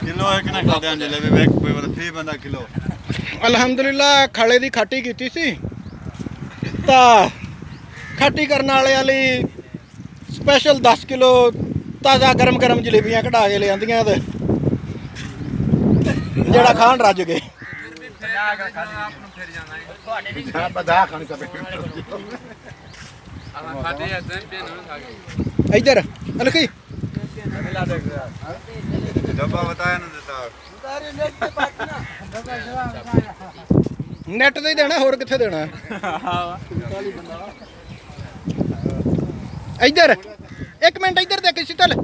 kilo एक ना खाते हैं जलेबी बैग कोई बात थी बंदा किलो ਅਲਹਮਦੁਲਿਲਾ ਖਾਲੇ ਦੀ ਖਾਟੀ ਕੀਤੀ ਸੀ ਤਾਂ ਖਾਟੀ ਕਰਨ ਵਾਲਿਆਂ ਲਈ ਸਪੈਸ਼ਲ 10 ਕਿਲੋ ਤਾਜ਼ਾ ਗਰਮ ਗਰਮ ਜਲੇਬੀਆਂ ਕਢਾ ਕੇ ਲਿਆਂਦੀਆਂ ਤੇ ਜਿਹੜਾ ਖਾਣ ਰੱਜ ਗਏ ਇੱਧਰ ਅਲਖੀ डब्बा बताया ना देता ਨੈਟ ਤੇ ਹੀ ਦੇਣਾ ਹੋਰ ਕਿੱਥੇ ਦੇਣਾ ਇੱਧਰ ਇੱਕ ਮਿੰਟ ਇੱਧਰ ਦੇਖ ਸਿੱਤਲ